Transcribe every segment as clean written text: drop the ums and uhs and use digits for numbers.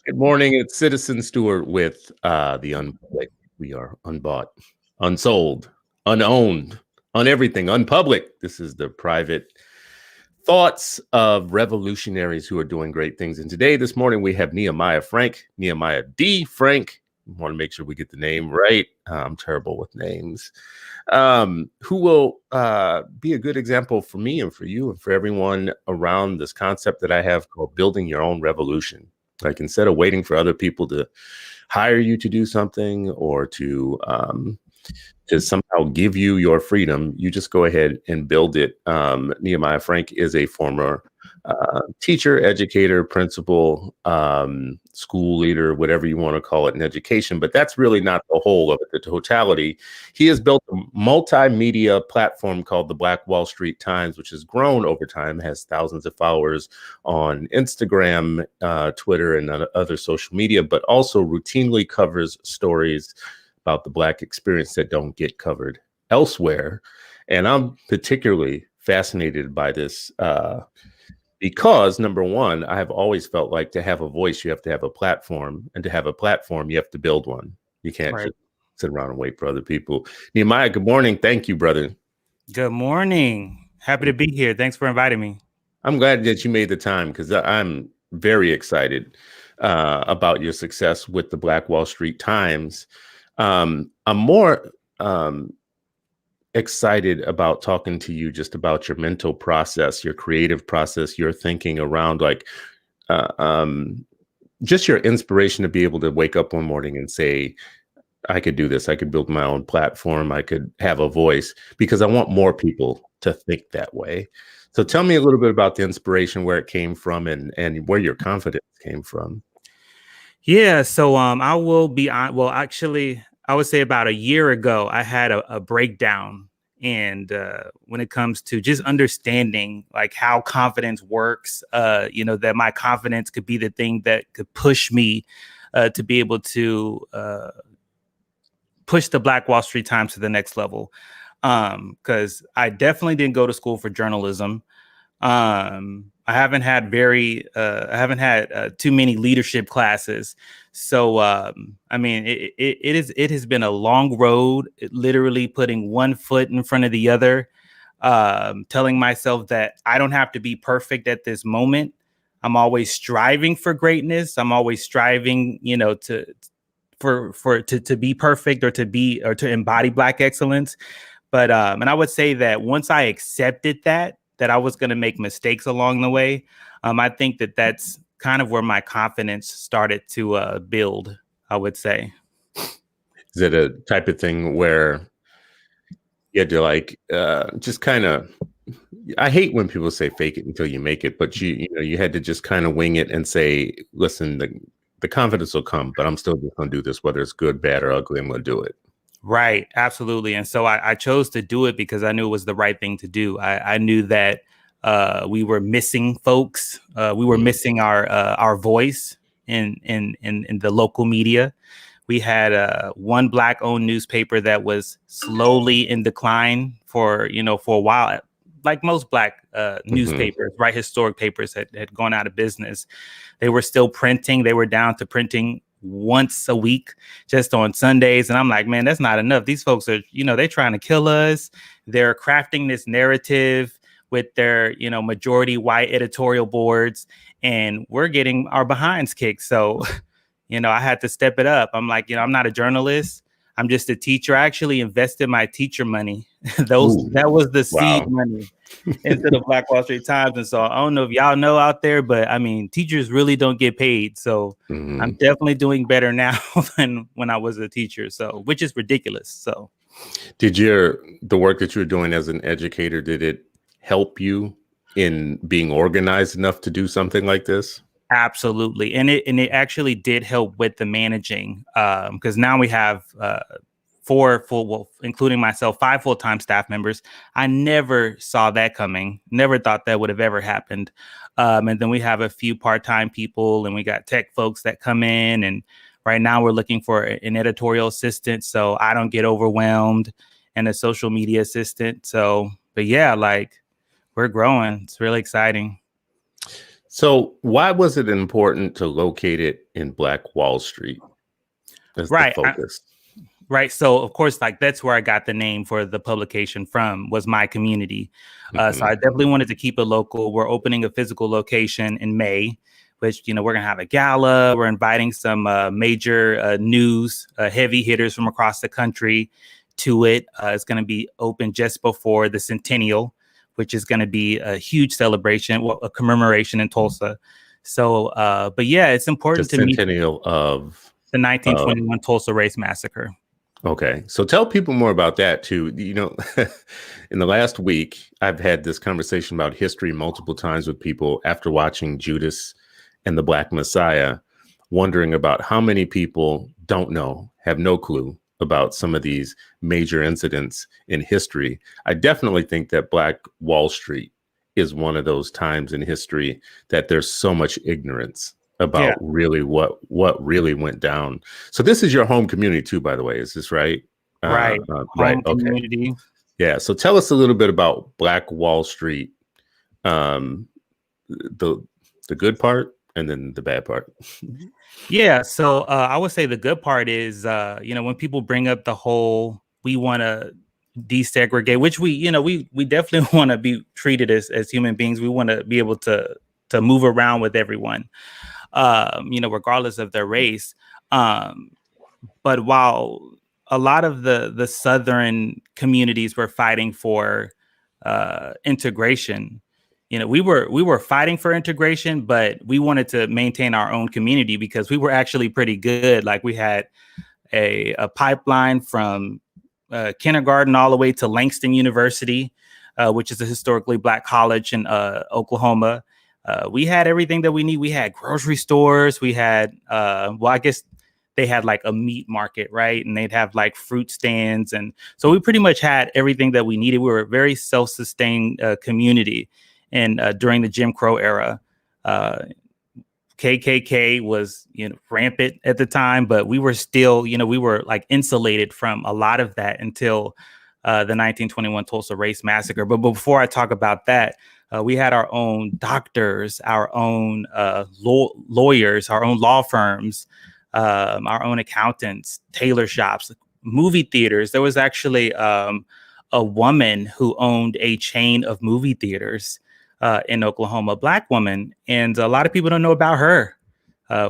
Good morning. It's Citizen Stewart with the Unpublic. We are unbought, unsold, unowned, on everything, unpublic. This is the private thoughts of revolutionaries who are doing great things. And today, this morning, we have Nehemiah Frank, Nehemiah D. Frank. I want to make sure we get the name right. I'm terrible with names. Who will be a good example for me and for you and for everyone around this concept that I have called building your own revolution. Like instead of waiting for other people to hire you to do something or to somehow give you your freedom, you just go ahead and build it. Nehemiah Frank is a former teacher, educator, principal, school leader, whatever you want to call it in education. But that's really not the whole of it, the totality. He has built a multimedia platform called the Black Wall Street Times, which has grown over time, has thousands of followers on Instagram, Twitter, and other social media, but also routinely covers stories about the Black experience that don't get covered elsewhere. And I'm particularly fascinated by this because, number one, I have always felt like to have a voice, you have to have a platform. And to have a platform, you have to build one. You can't just sit around and wait for other people. Nehemiah, good morning. Thank you, brother. Good morning. Happy to be here. Thanks for inviting me. I'm glad that you made the time because I'm very excited about your success with the Black Wall Street Times. I'm more excited about talking to you just about your mental process, your creative process, your thinking around like just your inspiration to be able to wake up one morning and say, I could do this. I could build my own platform. I could have a voice because I want more people to think that way. So tell me a little bit about the inspiration, where it came from and where your confidence came from. Yeah. So I will be on. Well, actually, I would say about a year ago, I had a breakdown. And when it comes to just understanding like how confidence works, that my confidence could be the thing that could push me to be able to push the Black Wall Street Times to the next level. Because I definitely didn't go to school for journalism. I haven't had too many leadership classes. So, I mean, it has been a long road, literally putting one foot in front of the other, telling myself that I don't have to be perfect at this moment. I'm always striving for greatness. I'm always striving, to be perfect or to embody Black excellence. But, and I would say that once I accepted that I was going to make mistakes along the way, I think that's kind of where my confidence started to build, I would say. Is it a type of thing where you had to like just kind of, I hate when people say fake it until you make it, but you had to just kind of wing it and say, listen, the confidence will come, but I'm still just going to do this, whether it's good, bad, or ugly, I'm going to do it. Right. Absolutely. And so I chose to do it because I knew it was the right thing to do. I knew that we were missing folks. We were missing our voice in the local media. We had one Black owned newspaper that was slowly in decline for a while. Like most Black newspapers, right? Historic papers had gone out of business. They were still printing. They were down to printing once a week, just on Sundays. And I'm like, man, that's not enough. These folks are, they're trying to kill us. They're crafting this narrative with their, majority white editorial boards, and we're getting our behinds kicked. So, I had to step it up. I'm like, I'm not a journalist. I'm just a teacher. I actually invested my teacher money. That was the seed money into the Black Wall Street Times. And so I don't know if y'all know out there, but I mean, teachers really don't get paid. So I'm definitely doing better now than when I was a teacher. So, which is ridiculous. So did the work that you were doing as an educator, did it help you in being organized enough to do something like this? Absolutely. And it actually did help with the managing, because now we have including myself, 5 full-time staff members. I never saw that coming. Never thought that would have ever happened. And then we have a few part-time people, and we got tech folks that come in. And right now we're looking for an editorial assistant, so I don't get overwhelmed, and a social media assistant. So, but yeah, like we're growing. It's really exciting. So why was it important to locate it in Black Wall Street as the Right. focus? Right. So, of course, like that's where I got the name for the publication from, was my community. So I definitely wanted to keep it local. We're opening a physical location in May, which, we're going to have a gala. We're inviting some major news heavy hitters from across the country to it. It's going to be open just before the centennial, which is going to be a huge celebration, a commemoration in Tulsa. So, but yeah, it's important The to meet centennial of the 1921 Tulsa Race Massacre. Okay. So tell people more about that too. In the last week, I've had this conversation about history multiple times with people after watching Judas and the Black Messiah, wondering about how many people don't know, have no clue about some of these major incidents in history. I definitely think that Black Wall Street is one of those times in history that there's so much ignorance about really what really went down. So this is your home community too, by the way. Is this right? Right. Right. Home Okay. community. Yeah. So tell us a little bit about Black Wall Street, the good part and then the bad part. Yeah. So I would say the good part is, when people bring up the whole, we want to desegregate, which we definitely want to be treated as human beings. We want to be able to move around with everyone, regardless of their race. But while a lot of the southern communities were fighting for integration, we were fighting for integration, but we wanted to maintain our own community because we were actually pretty good. Like we had a pipeline from kindergarten all the way to Langston University, which is a historically Black college in Oklahoma. We had everything that we need. We had grocery stores. We had, I guess they had like a meat market, right? And they'd have like fruit stands. And so we pretty much had everything that we needed. We were a very self-sustained community. And during the Jim Crow era, KKK was, rampant at the time, but we were still, we were like insulated from a lot of that until the 1921 Tulsa Race Massacre. But before I talk about that, we had our own doctors, our own lawyers, our own law firms, our own accountants, tailor shops, movie theaters. There was actually a woman who owned a chain of movie theaters in Oklahoma, a Black woman. And a lot of people don't know about her,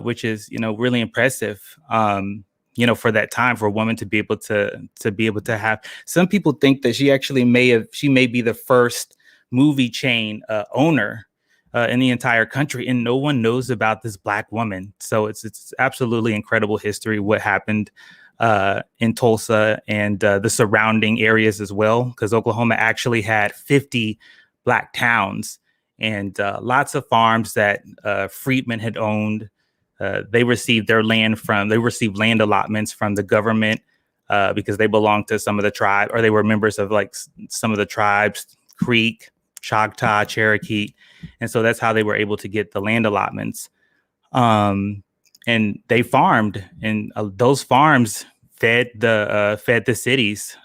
which is, really impressive. For that time, for a woman to be able to have. Some people think that she may be the first movie chain owner in the entire country, and no one knows about this Black woman. So it's absolutely incredible history what happened in Tulsa and the surrounding areas as well, because Oklahoma actually had 50 Black towns and lots of farms that freedmen had owned. They received land allotments from the government because they belonged to some of the tribe, or they were members of like some of the tribes, Creek, Choctaw, Cherokee. And so that's how they were able to get the land allotments. And they farmed, and those farms fed the cities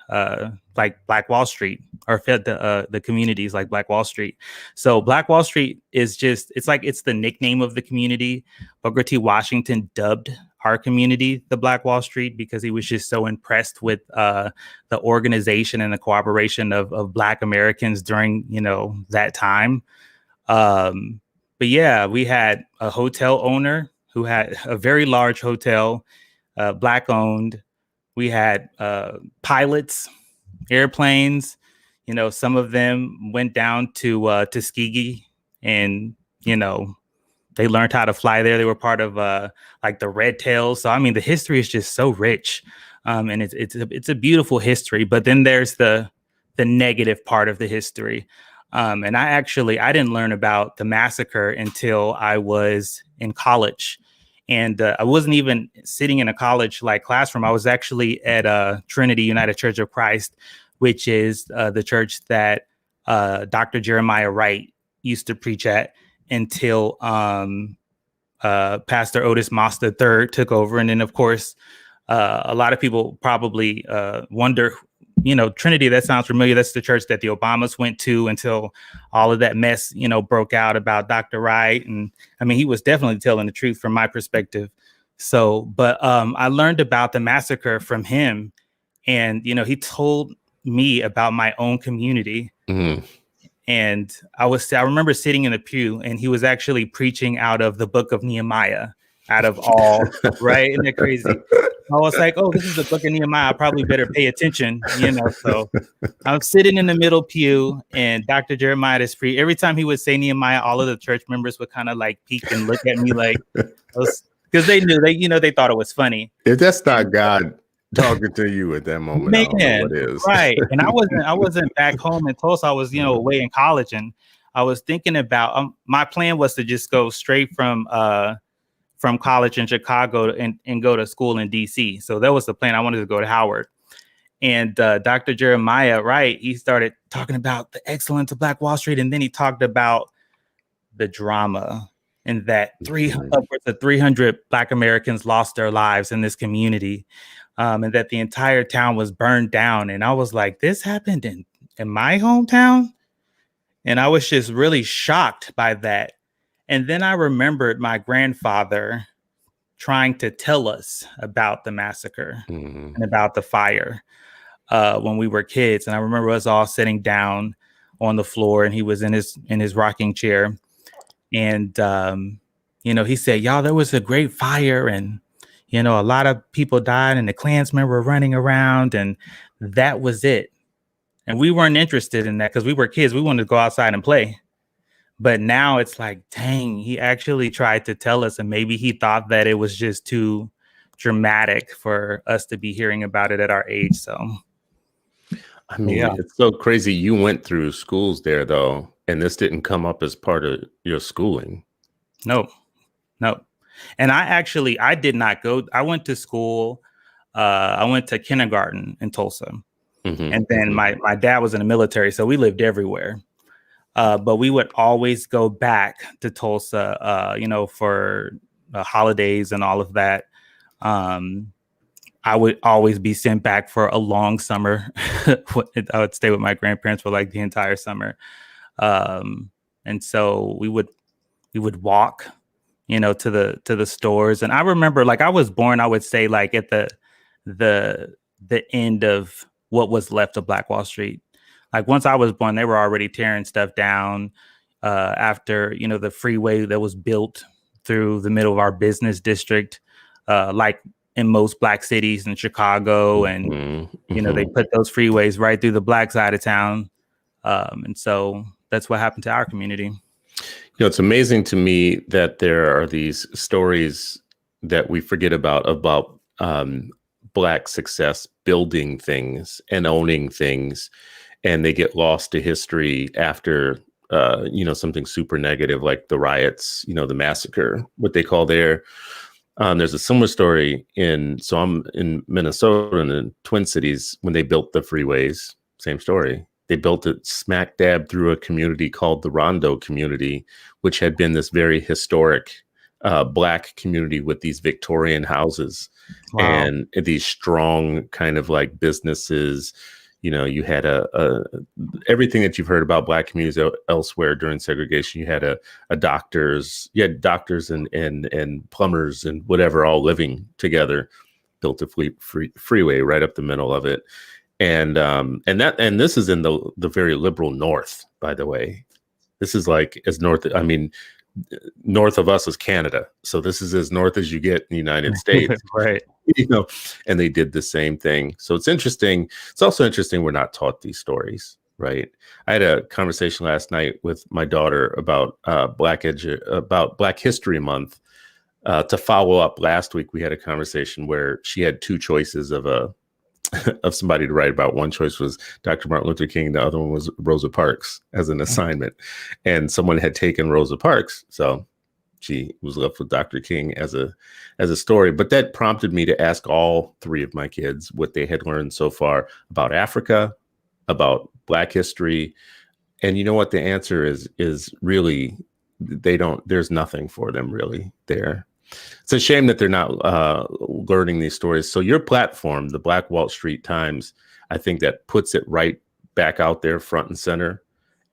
like Black Wall Street, or fed the communities like Black Wall Street. So Black Wall Street is it's the nickname of the community. Booker T. Washington dubbed our community the Black Wall Street because he was just so impressed with the organization and the cooperation of Black Americans during, that time. But yeah, we had a hotel owner who had a very large hotel, Black owned. We had pilots, airplanes. Some of them went down to Tuskegee, and they learned how to fly there. They were part of like the Red Tails. So I mean, the history is just so rich, and it's a beautiful history. But then there's the negative part of the history. And I didn't learn about the massacre until I was in college. And I wasn't even sitting in a college like classroom. I was actually at Trinity United Church of Christ, which is the church that Dr. Jeremiah Wright used to preach at until Pastor Otis Moss III took over. And then, of course, a lot of people probably wonder Trinity, that sounds familiar. That's the church that the Obamas went to until all of that mess, broke out about Dr. Wright. And I mean, he was definitely telling the truth from my perspective. So, but I learned about the massacre from him. And, he told me about my own community. Mm-hmm. And I remember sitting in the pew, and he was actually preaching out of the book of Nehemiah, out of all, right? Isn't that crazy? I was like, oh, this is the book of Nehemiah. I probably better pay attention, So I'm sitting in the middle pew, and Dr. Jeremiah is free. Every time he would say Nehemiah, all of the church members would kind of like peek and look at me like, because they knew they thought it was funny. If that's not God talking to you at that moment, I don't know what is. Right. And I wasn't back home in Tulsa. I was, away in college, and I was thinking about my plan was to just go straight from college in Chicago and go to school in DC. So that was the plan. I wanted to go to Howard. And Dr. Jeremiah Wright, he started talking about the excellence of Black Wall Street, and then he talked about the drama and that upwards of 300 Black Americans lost their lives in this community. And that the entire town was burned down. And I was like, this happened in my hometown? And I was just really shocked by that. And then I remembered my grandfather trying to tell us about the massacre and about the fire when we were kids. And I remember us all sitting down on the floor, and he was in his rocking chair. And, he said, y'all, there was a great fire, and a lot of people died, and the Klansmen were running around, and that was it. And we weren't interested in that because we were kids. We wanted to go outside and play. But now it's like, dang, he actually tried to tell us, and maybe he thought that it was just too dramatic for us to be hearing about it at our age. So, I mean, It's so crazy. You went through schools there, though, and this didn't come up as part of your schooling. No. And I did not go. I went to school. I went to kindergarten in Tulsa. And then my dad was in the military, so we lived everywhere. But we would always go back to Tulsa, for holidays and all of that. I would always be sent back for a long summer. I would stay with my grandparents for like the entire summer. And so we would walk, to the stores. And I remember, like, I was born, I would say, like at the end of what was left of Black Wall Street. Like, once I was born, they were already tearing stuff down after, the freeway that was built through the middle of our business district, like in most Black cities in Chicago. And, they put those freeways right through the Black side of town. And so that's what happened to our community. It's amazing to me that there are these stories that we forget about Black success building things and owning things, and they get lost to history after, something super negative like the riots, the massacre, what they call there. There's a similar story so I'm in Minnesota, in the Twin Cities, when they built the freeways, same story. They built it smack dab through a community called the Rondo community, which had been this very historic Black community with these Victorian houses. Wow. And these strong kind of like businesses. You had everything that you've heard about Black communities elsewhere during segregation. You had a doctors, you had doctors and plumbers and whatever all living together, built a freeway right up the middle of it. And this is in the very liberal North, by the way. This is like as north. I mean, north of us is Canada, so this is as north as you get in the United States, right? And they did the same thing. So it's interesting. It's also interesting we're not taught these stories, right? I had a conversation last night with my daughter about Black History Month. To follow up, last week we had a conversation where she had two choices of somebody to write about. One choice was Dr. Martin Luther King. The other one was Rosa Parks as an assignment. And someone had taken Rosa Parks. So she was left with Dr. King as a story. But that prompted me to ask all three of my kids what they had learned so far about Africa, about Black history. And you know what the answer is really, there's nothing for them really there. It's a shame that they're not learning these stories. So your platform, the Black Wall Street Times, I think that puts it right back out there front and center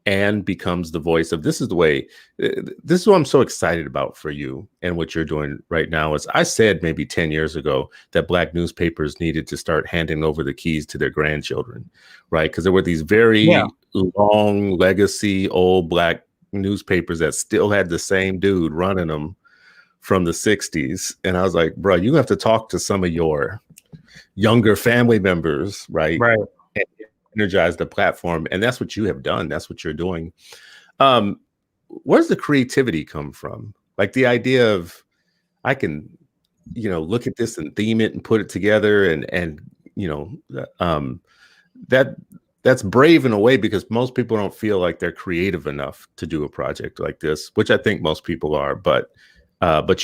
and becomes the voice of this is the way. This is what I'm so excited about for you and what you're doing right now. Is I said maybe 10 years ago that Black newspapers needed to start handing over the keys to their grandchildren, right? Because there were these very long legacy old Black newspapers that still had the same dude running them from the 60s. And I was like, bro, you have to talk to some of your younger family members, right? Right. And energize the platform. And that's what you have done. That's what you're doing. Where does the creativity come from? Like the idea of I can, look at this and theme it and put it together and that's brave in a way because most people don't feel like they're creative enough to do a project like this, which I think most people are, but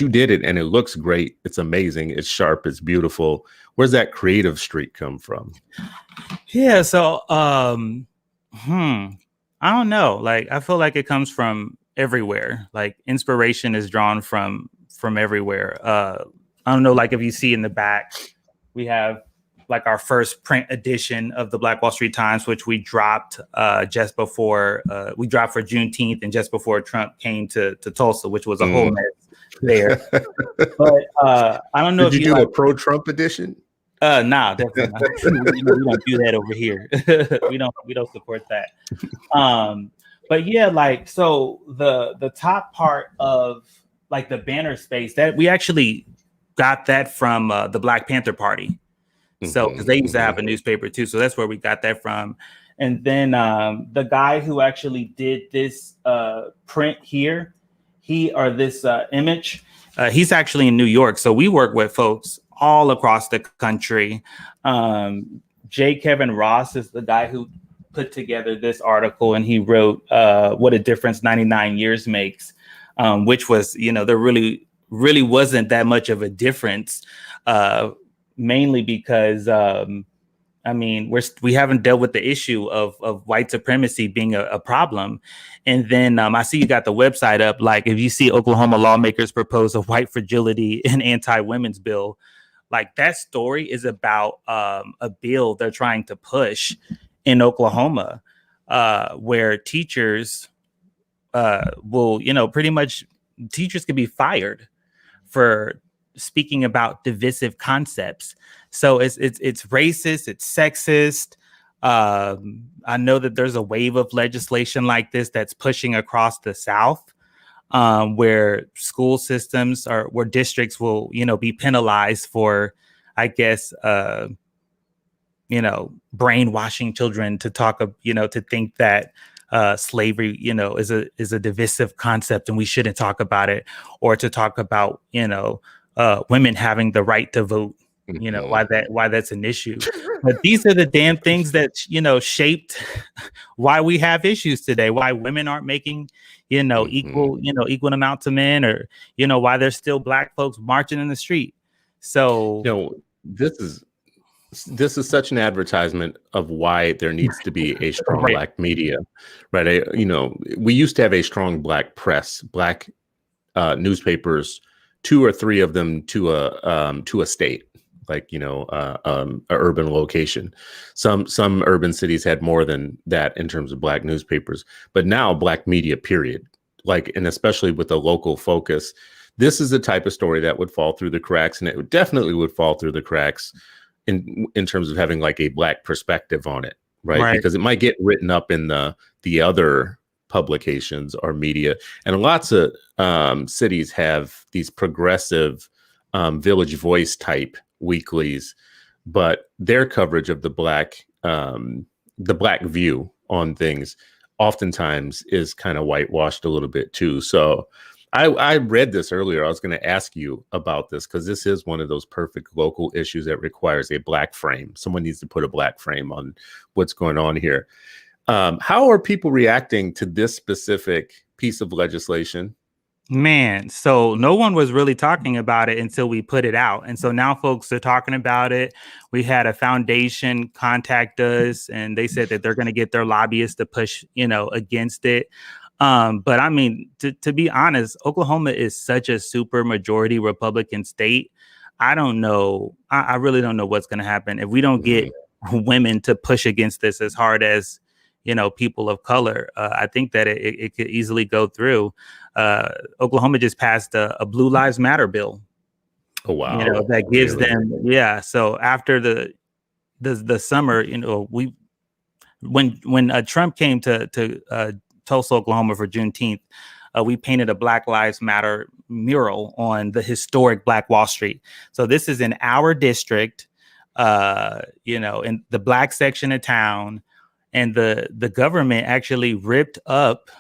you did it and it looks great. It's amazing. It's sharp. It's beautiful. Where's that creative streak come from? Yeah. So, I don't know. Like, I feel like it comes from everywhere. Like inspiration is drawn from everywhere. I don't know. Like if you see in the back, we have like our first print edition of the Black Wall Street Times, which we dropped just before we dropped for Juneteenth and just before Trump came to Tulsa, which was a whole mess there. But I don't know. Did you do a pro-Trump edition? Nah, definitely not. We don't do that over here. we don't support that. But yeah, like so the top part of like the banner space that we actually got that from the Black Panther Party. So because they used to have a newspaper too, so that's where we got that from. And then the guy who actually did this print here, this image, he's actually in New York. So we work with folks all across the country. J. Kevin Ross is the guy who put together this article, and he wrote "What a Difference 99 Years Makes," which was, there really wasn't that much of a difference. Mainly because, we haven't dealt with the issue of white supremacy being a problem. And then I see you got the website up. Like if you see Oklahoma lawmakers propose a white fragility and anti-women's bill, like that story is about a bill they're trying to push in Oklahoma where teachers will, pretty much teachers could be fired for speaking about divisive concepts. So it's racist, it's sexist. I know that there's a wave of legislation like this that's pushing across the South, where school systems where districts will, be penalized for, I guess, brainwashing children to talk of, to think that slavery, is a divisive concept and we shouldn't talk about it, or to talk about, women having the right to vote, why that's an issue. But these are the damn things that, shaped why we have issues today, why women aren't making, equal amount to men, or, why there's still Black folks marching in the street. So, this is such an advertisement of why there needs to be a strong Black media, right? We used to have a strong Black press, Black newspapers, 2 or 3 of them to a state, like a urban location. Some urban cities had more than that in terms of Black newspapers, but now Black media, period. Like, and especially with the local focus, this is the type of story that would fall through the cracks, and it definitely would fall through the cracks in terms of having like a Black perspective on it, right? Because it might get written up in the other publications or media, and lots of cities have these progressive Village Voice type weeklies, but their coverage of the Black view on things oftentimes is kind of whitewashed a little bit too. So I read this earlier. I was going to ask you about this because this is one of those perfect local issues that requires a Black frame. Someone needs to put a Black frame on what's going on here. How are people reacting to this specific piece of legislation? Man, so no one was really talking about it until we put it out. And so now folks are talking about it. We had a foundation contact us and they said that they're going to get their lobbyists to push, against it. But I mean, to be honest, Oklahoma is such a super majority Republican state. I don't know. I really don't know what's going to happen if we don't get women to push against this as hard as, people of color. I think that it could easily go through. Oklahoma just passed a Blue Lives Matter bill. Oh wow! That gives Really? them, yeah. So after the summer, when Trump came to Tulsa, Oklahoma for Juneteenth, we painted a Black Lives Matter mural on the historic Black Wall Street. So this is in our district, in the Black section of town, and the government actually ripped up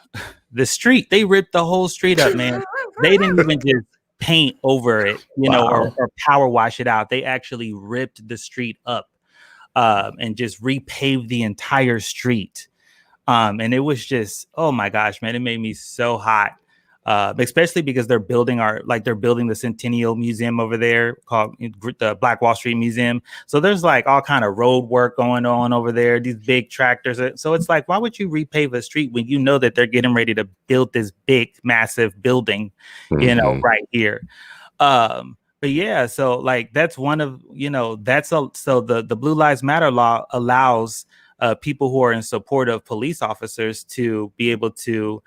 the street. They ripped the whole street up, man. They didn't even just paint over it, Wow. or power wash it out. They actually ripped the street up and just repaved the entire street. And it was just, oh my gosh, man, it made me so hot. Especially because they're building the Centennial Museum over there called the Black Wall Street Museum. So there's like all kind of road work going on over there, these big tractors. So it's like, why would you repave a street when you know that they're getting ready to build this big, massive building, right here? But yeah, so like that's one of, so the Blue Lives Matter law allows people who are in support of police officers to be able to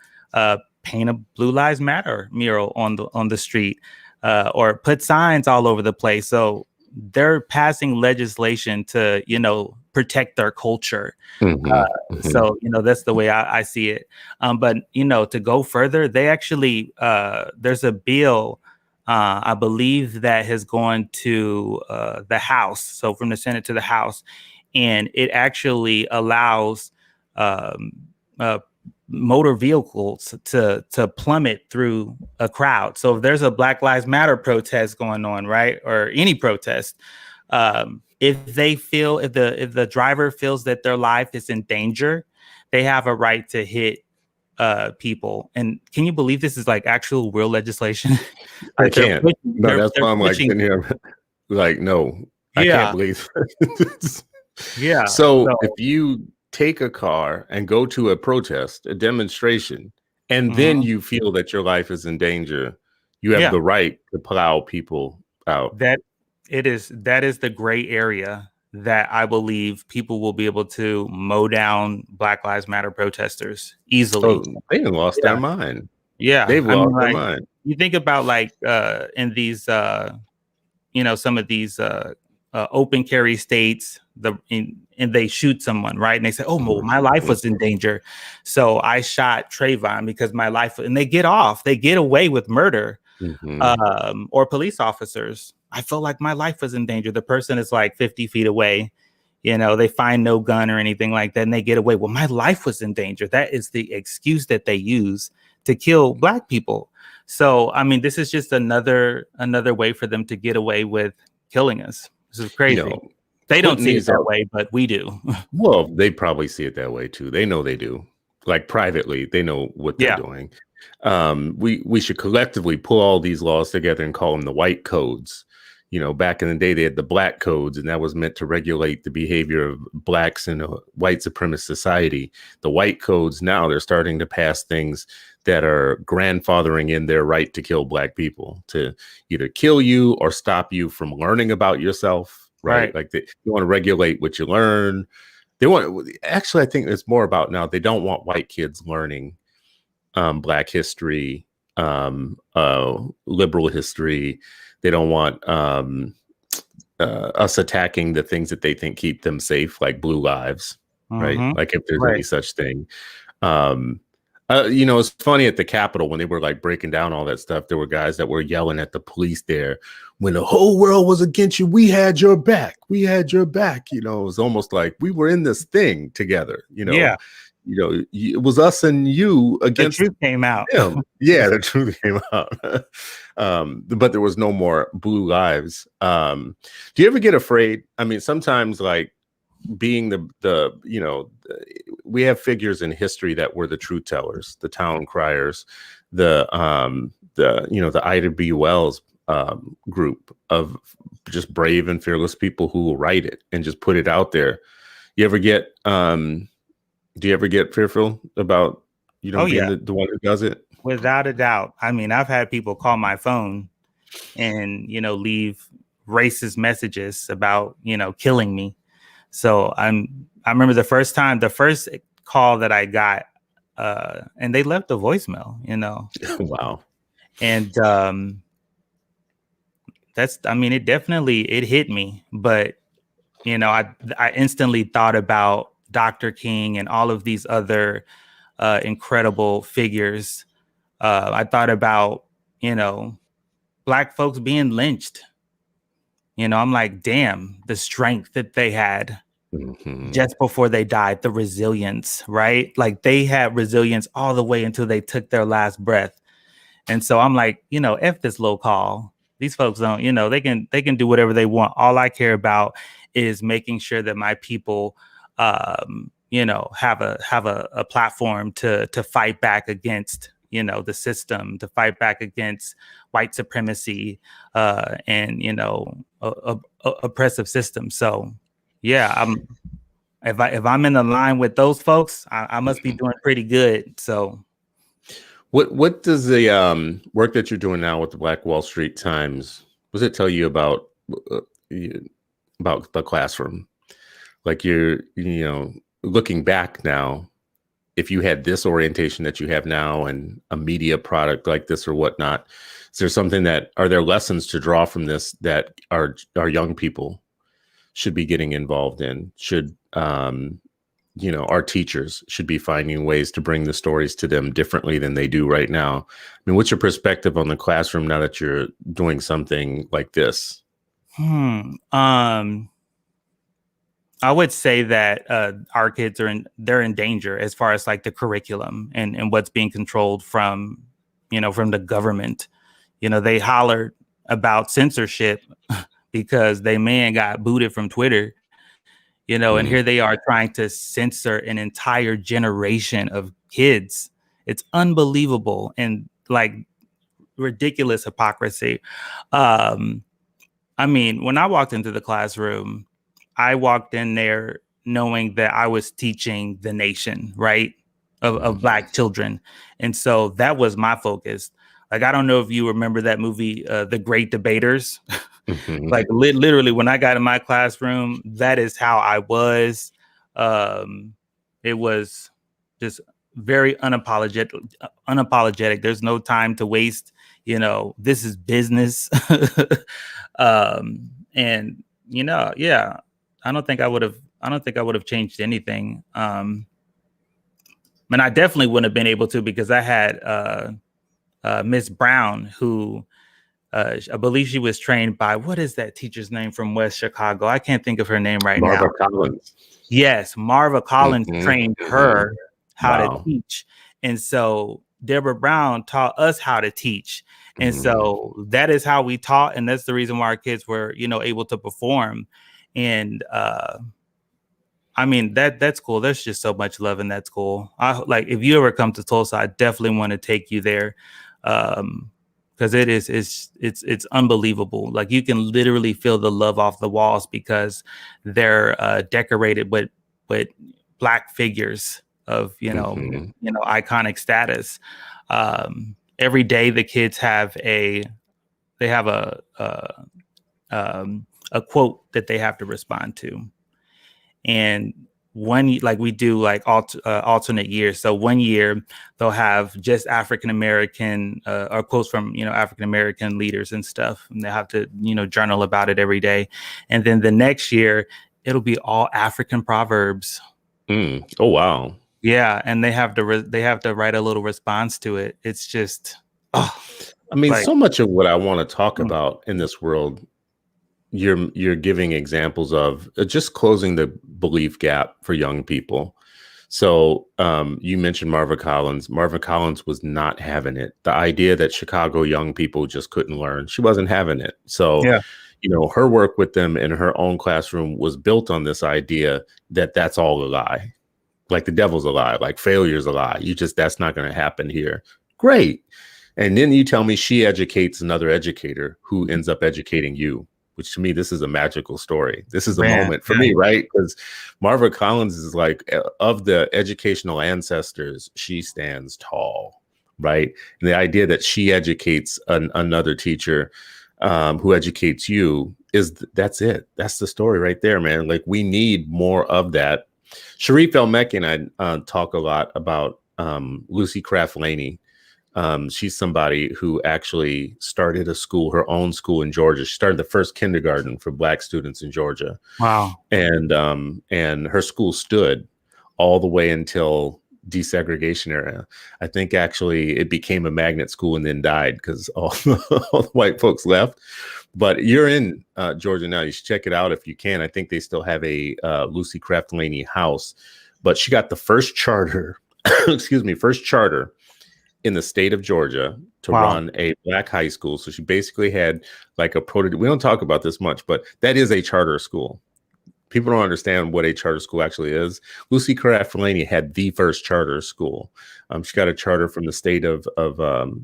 paint a Blue Lives Matter mural on the street, or put signs all over the place. So they're passing legislation to, protect their culture. So, that's the way I see it. But, to go further, they actually, there's a bill, I believe, that has gone to the House. So from the Senate to the House, and it actually allows motor vehicles to plummet through a crowd. So if there's a Black Lives Matter protest going on, right, or any protest, if the driver feels that their life is in danger, they have a right to hit people. And can you believe this is like actual real legislation? I can't. No, that's why I'm like sitting here, like, no, I can't believe it. Yeah. So if you take a car and go to a protest, a demonstration, and then you feel that your life is in danger, you have the right to plow people out. That is the gray area that I believe people will be able to mow down Black Lives Matter protesters easily. So they lost their mind. Yeah. They've lost their mind. You think about like in these some of these open carry states, and they shoot someone, right? And they say, oh, well, my life was in danger, so I shot Trayvon because my life, and they get away with murder. Or police officers, I felt like my life was in danger. The person is like 50 feet away, they find no gun or anything like that, and they get away. Well, my life was in danger. That is the excuse that they use to kill Black people. So, I mean, this is just another way for them to get away with killing us. This is crazy. They don't see it that way, but we do. Well, they probably see it that way too. They know they do. Like privately, they know what they're doing. We should collectively pull all these laws together and call them the white codes. Back in the day, they had the black codes, and that was meant to regulate the behavior of Blacks in a white supremacist society. The white codes now, they're starting to pass things that are grandfathering in their right to kill Black people, to either kill you or stop you from learning about yourself. Right. Like they want to regulate what you learn. Actually, I think it's more about now, they don't want white kids learning Black history, liberal history. They don't want us attacking the things that they think keep them safe, like blue lives, right? Like if there's any such thing. It's funny at the Capitol when they were like breaking down all that stuff. There were guys that were yelling at the police there, when the whole world was against you, we had your back. We had your back. It was almost like we were in this thing together. It was us and you against. The truth came out. Them. Yeah, the truth came out. But there was no more blue lives. Do you ever get afraid? I mean, sometimes like being we have figures in history that were the truth tellers, the town criers, the Ida B. Wells group of just brave and fearless people who will write it and just put it out there. Do you ever get fearful about being the one who does it? Without a doubt. I mean, I've had people call my phone and leave racist messages about killing me. So I remember the first call that I got, and they left a voicemail, Wow. and it hit me, but I instantly thought about Dr. King and all of these other incredible figures. I thought about, Black folks being lynched. I'm like, damn, the strength that they had just before they died, the resilience, right? Like they had resilience all the way until they took their last breath. And so I'm like, F this low call. These folks don't, they can do whatever they want. All I care about is making sure that my people, have a platform to fight back against, the system, to fight back against white supremacy, and oppressive systems. So, yeah, if I'm in the line with those folks, I must be doing pretty good. So. What does the work that you're doing now with the Black Wall Street Times, what does it tell you about the classroom? Like you're looking back now, if you had this orientation that you have now and a media product like this or whatnot, is there something are there lessons to draw from this that our young people should be getting involved in? Should our teachers should be finding ways to bring the stories to them differently than they do right now? I mean, what's your perspective on the classroom now that you're doing something like this? I would say that our kids they're in danger as far as like the curriculum and what's being controlled from the government. They hollered about censorship because they man got booted from Twitter. And here they are trying to censor an entire generation of kids. It's unbelievable and like ridiculous hypocrisy. When I walked into the classroom, I walked in there knowing that I was teaching the nation, right, of Black children. And so that was my focus. Like, I don't know if you remember that movie, The Great Debaters. Like literally when I got in my classroom, that is how I was. It was just very unapologetic. There's no time to waste. This is business. And yeah, I don't think I would have changed anything. And I definitely wouldn't have been able to, because I had Miss Brown, who I believe she was trained by, what is that teacher's name from West Chicago? I can't think of her name right now. Marvin Collins. Yes, Marvin Collins trained her how to teach. And so Deborah Brown taught us how to teach. And so that is how we taught. And that's the reason why our kids were, able to perform. And that's cool. There's just so much love in that school. If you ever come to Tulsa, I definitely want to take you there. Because it's unbelievable. Like, you can literally feel the love off the walls because they're decorated with Black figures of iconic status. Every day the kids have a quote that they have to respond to, and we do alternate years. So one year they'll have just African American or quotes from African American leaders and stuff, and they have to journal about it every day. And then the next year it'll be all African proverbs. Oh wow! Yeah, and they have to write a little response to it. It's just so much of what I want to talk about in this world, you're giving examples of just closing the belief gap for young people. So you mentioned Marvin Collins. Marvin Collins was not having it. The idea that Chicago young people just couldn't learn, she wasn't having it. So, her work with them in her own classroom was built on this idea that that's all a lie. Like the devil's a lie, like failure's a lie. That's not going to happen here. Great. And then you tell me she educates another educator who ends up educating you, which to me, this is a magical story. This is a moment for me, right? Because Marvin Collins is like, of the educational ancestors, she stands tall, right? And the idea that she educates another teacher who educates you that's it. That's the story right there, man. Like, we need more of that. Sharif El-Mekki and I talk a lot about Lucy Craft Laney. She's somebody who actually started a school, her own school in Georgia. She started the first kindergarten for Black students in Georgia. Wow. And her school stood all the way until desegregation era. I think actually it became a magnet school and then died because all the white folks left. But you're in Georgia now. You should check it out if you can. I think they still have a Lucy Craft Laney house, but she got the first charter, first charter in the state of Georgia to run a Black high school. So she basically had like a prototype. We don't talk about this much, but that is a charter school. People don't understand what a charter school actually is. Lucy Craft Laney had the first charter school. She got a charter from the state of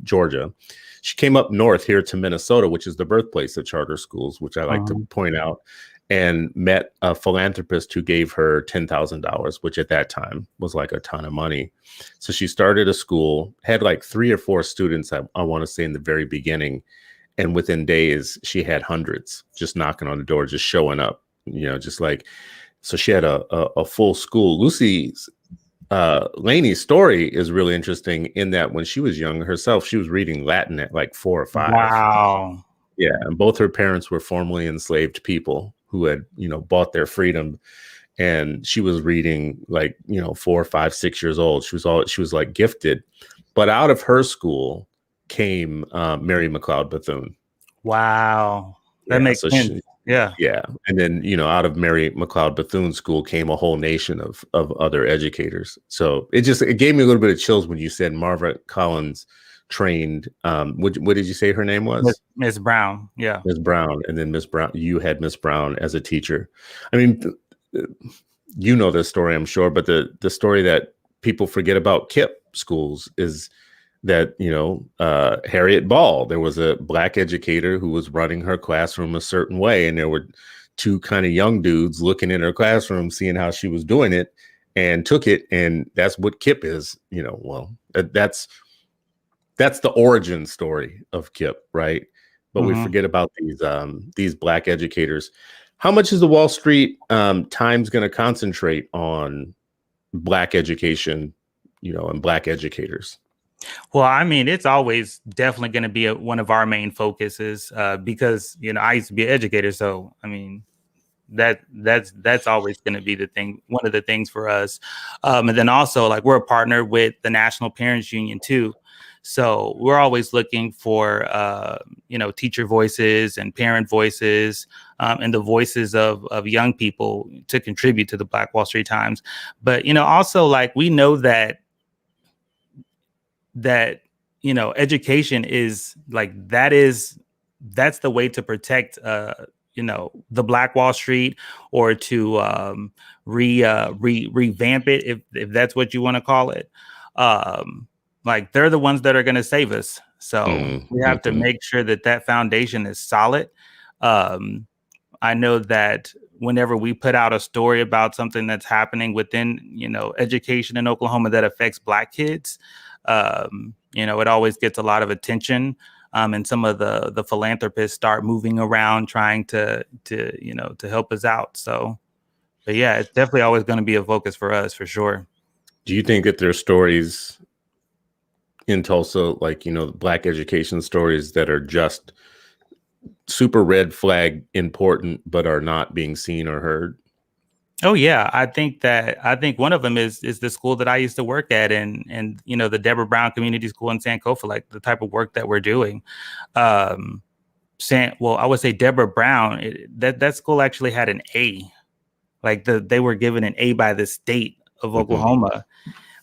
Georgia. She came up north here to Minnesota, which is the birthplace of charter schools, which I like to point out, and met a philanthropist who gave her $10,000, which at that time was like a ton of money. So she started a school, had like 3 or 4 students, I want to say, in the very beginning. And within days, she had hundreds just knocking on the door, just showing up. Just like, so she had a full school. Lucy's Laney's story is really interesting in that when she was young herself, she was reading Latin at like 4 or 5. Wow. Yeah. And both her parents were formerly enslaved people who had, bought their freedom. And she was reading like, 4, 5, 6 years old. She was like gifted. But out of her school came Mary McLeod Bethune. Wow. That makes sense. Yeah. And then, out of Mary McLeod Bethune's school came a whole nation of other educators. So it gave me a little bit of chills when you said Marvin Collins trained. What did you say her name was? Miss Brown. Yeah. Miss Brown. And then Miss Brown, you had Miss Brown as a teacher. I mean, this story, I'm sure, but the story that people forget about KIPP schools is that, Harriet Ball, there was a Black educator who was running her classroom a certain way. And there were 2 kind of young dudes looking in her classroom, seeing how she was doing it, and took it. And that's what KIPP is, that's the origin story of KIPP, right? But we forget about these Black educators. How much is the Wall Street Times going to concentrate on Black education, and Black educators? Well, I mean, it's always definitely going to be one of our main focuses because, I used to be an educator. So, I mean, that's always going to be the thing, one of the things for us. And then also, like, we're a partner with the National Parents Union, too. So we're always looking for, teacher voices and parent voices and the voices of young people to contribute to the Black Wall Street Times. But, also, like, we know that education is like, that's the way to protect, the Black Wall Street, or to revamp it, if that's what you want to call it. Like, they're the ones that are going to save us. So we have to make sure that foundation is solid. I know that whenever we put out a story about something that's happening within, education in Oklahoma that affects Black kids, it always gets a lot of attention. And some of the philanthropists start moving around trying to help us out. So, but yeah, it's definitely always going to be a focus for us, for sure. Do you think that there's stories in Tulsa, like, Black education stories that are just super red flag important, but are not being seen or heard? Oh yeah, I think one of them is the school that I used to work at, and the Deborah Brown Community School in Sankofa, like the type of work that we're doing. I would say Deborah Brown, that school actually had an A, like they were given an A by the state of Oklahoma.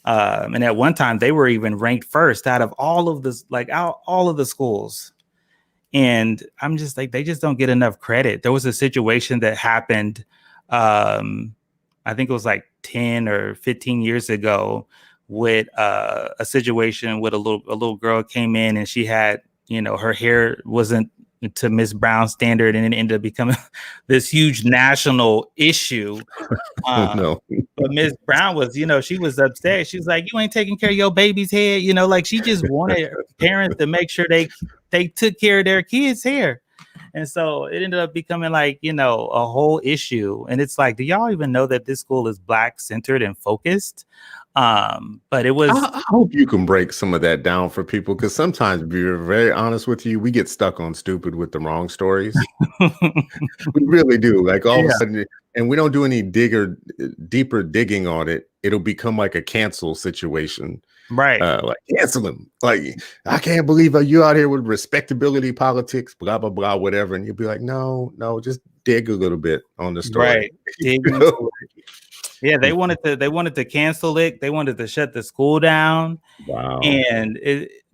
And at one time they were even ranked first out of all of the schools. And I'm just like, they just don't get enough credit. There was a situation that happened, I think it was like 10 or 15 years ago, with a situation with a little girl came in, and she had, her hair wasn't to Miss Brown's standard, and it ended up becoming this huge national issue. No. But Miss Brown was, she was upset. She was like, "You ain't taking care of your baby's hair," like she just wanted parents to make sure they took care of their kids' hair. And so it ended up becoming like, a whole issue. And it's like, do y'all even know that this school is Black centered and focused? But it was. I hope you can break some of that down for people, because sometimes, to be very honest with you, we get stuck on stupid with the wrong stories. We really do. Like all of a sudden, and we don't do any deeper digging on it. It'll become like a cancel situation. Right. Like cancel him. Like, I can't believe you out here with respectability politics, blah, blah, blah, whatever. And you'll be like, no, just dig a little bit on the story. Right. Dig into it. Yeah, they wanted to cancel it. They wanted to shut the school down. Wow. And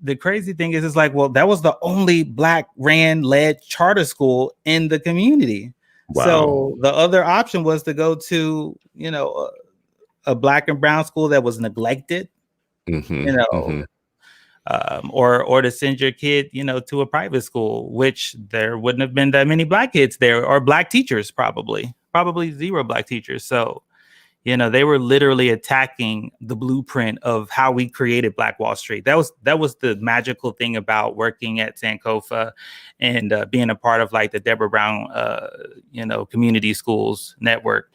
the crazy thing is, it's like, well, that was the only Black led charter school in the community. Wow. So the other option was to go to, a Black and brown school that was neglected, or to send your kid, to a private school, which there wouldn't have been that many Black kids there, or Black teachers, probably zero Black teachers. So, they were literally attacking the blueprint of how we created Black Wall Street. That was the magical thing about working at Sankofa and being a part of like the Deborah Brown, community schools network,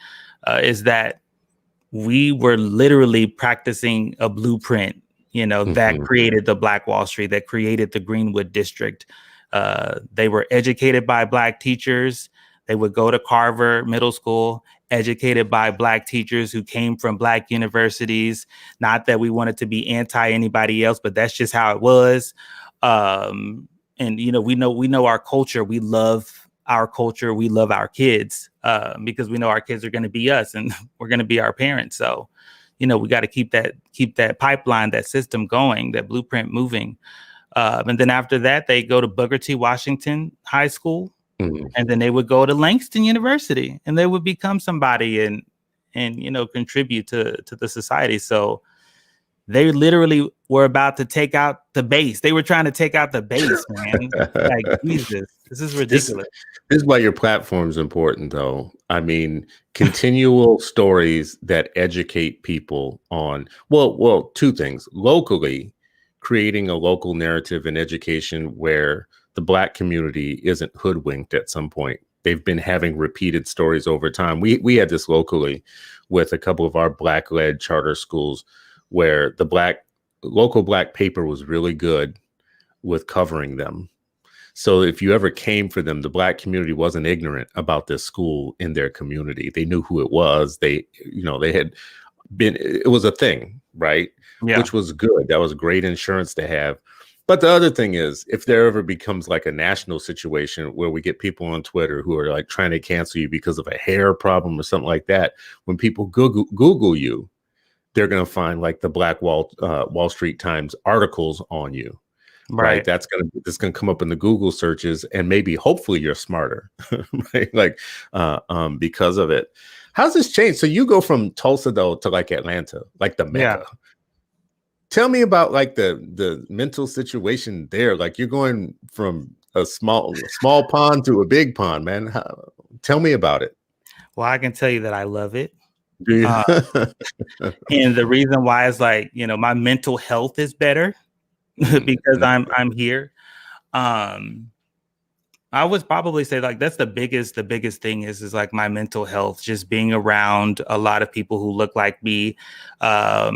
is that we were literally practicing a blueprint, that created the Black Wall Street, that created the Greenwood District. They were educated by Black teachers. They would go to Carver Middle School, educated by Black teachers who came from Black universities. Not that we wanted to be anti anybody else, but that's just how it was. And we know our culture. We love our culture. We love our kids, because we know our kids are going to be us, and we're going to be our parents. So, we got to keep that pipeline, that system going, that blueprint moving. And then after that, they go to Booker T. Washington High School. And then they would go to Langston University, and they would become somebody and contribute to the society. So they literally were about to take out the base. They were trying to take out the base, man. Like, Jesus, this is ridiculous. This is why your platform is important, though. I mean, continual stories that educate people on, well, two things. Locally, creating a local narrative and education where the Black community isn't hoodwinked at some point. They've been having repeated stories over time. We had this locally with a couple of our Black-led charter schools, where the local Black paper was really good with covering them. So if you ever came for them, the Black community wasn't ignorant about this school in their community. They knew who it was. They had been, it was a thing, right? Yeah. Which was good. That was great insurance to have. But the other thing is, if there ever becomes like a national situation where we get people on Twitter who are like trying to cancel you because of a hair problem or something like that, when people Google you, they're going to find like the Black Wall Street Times articles on you. Right. That's going to come up in the Google searches, and maybe hopefully you're smarter, right? Like, because of it. How's this changed? So you go from Tulsa though to like Atlanta, like the Mecca. Yeah. Tell me about like the mental situation there. Like, you're going from a small pond to a big pond, man. Tell me about it. Well, I can tell you that I love it. And the reason why is like, my mental health is better because I'm here. I would probably say like that's the biggest thing is like my mental health, just being around a lot of people who look like me. I've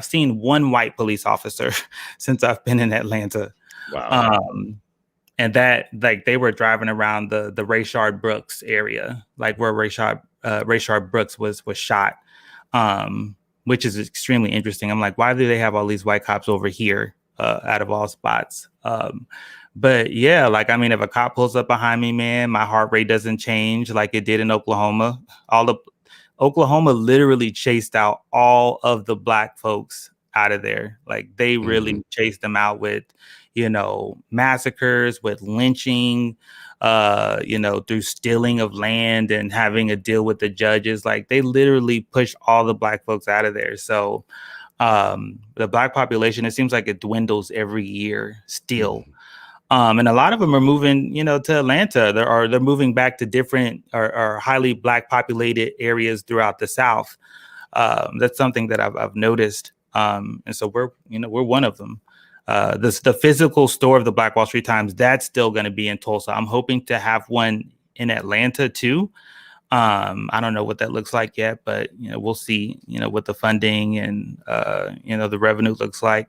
seen one white police officer since I've been in Atlanta. Wow. And that, like, they were driving around the Rayshard Brooks area, like where Rayshard Brooks was shot, which is extremely interesting. I'm like, why do they have all these white cops over here out of all spots? But yeah, like, I mean, if a cop pulls up behind me, man, my heart rate doesn't change like it did in Oklahoma. Oklahoma literally chased out all of the Black folks out of there. Like, they really chased them out with, massacres, with lynching, through stealing of land and having a deal with the judges. Like, they literally pushed all the Black folks out of there. So the Black population, it seems like it dwindles every year still. And a lot of them are moving, to Atlanta. They're moving back to different or highly Black populated areas throughout the South. That's something that I've noticed. And so we're one of them. the physical store of the Black Wall Street Times, that's still going to be in Tulsa. I'm hoping to have one in Atlanta too. I don't know what that looks like yet, but we'll see, what the funding and the revenue looks like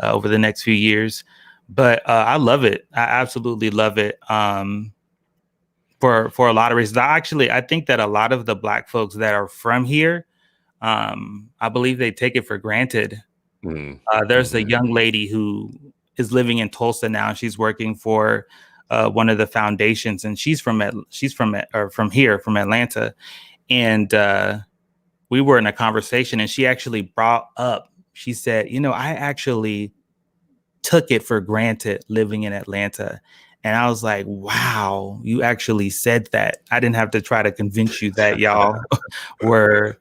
over the next few years. But I love it. I absolutely love it. For a lot of reasons. I think that a lot of the Black folks that are from here, I believe they take it for granted. There's a young lady who is living in Tulsa now. She's working for one of the foundations, and she's from here, from Atlanta. And we were in a conversation, and she actually brought up, she said, I actually took it for granted living in Atlanta. And I was like, wow, you actually said that. I didn't have to try to convince you that y'all were,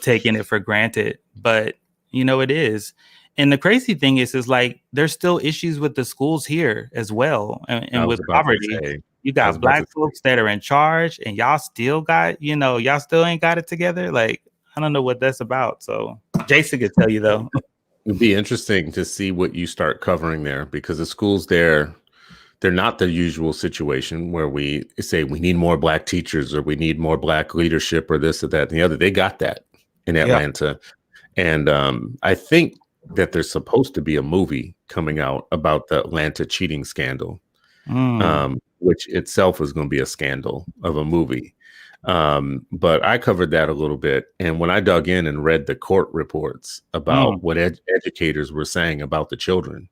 taking it for granted. But, it is. And the crazy thing is like, there's still issues with the schools here as well. And with poverty, you got Black folks that are in charge, and y'all still got, y'all still ain't got it together. Like, I don't know what that's about. So Jason could tell you, though. It'd be interesting to see what you start covering there, because the schools there, they're not the usual situation where we say we need more Black teachers or we need more Black leadership or this or that and the other. They got that in Atlanta. Yeah. And I think that there's supposed to be a movie coming out about the Atlanta cheating scandal, which itself is going to be a scandal of a movie. But I covered that a little bit. And when I dug in and read the court reports about what educators were saying about the children,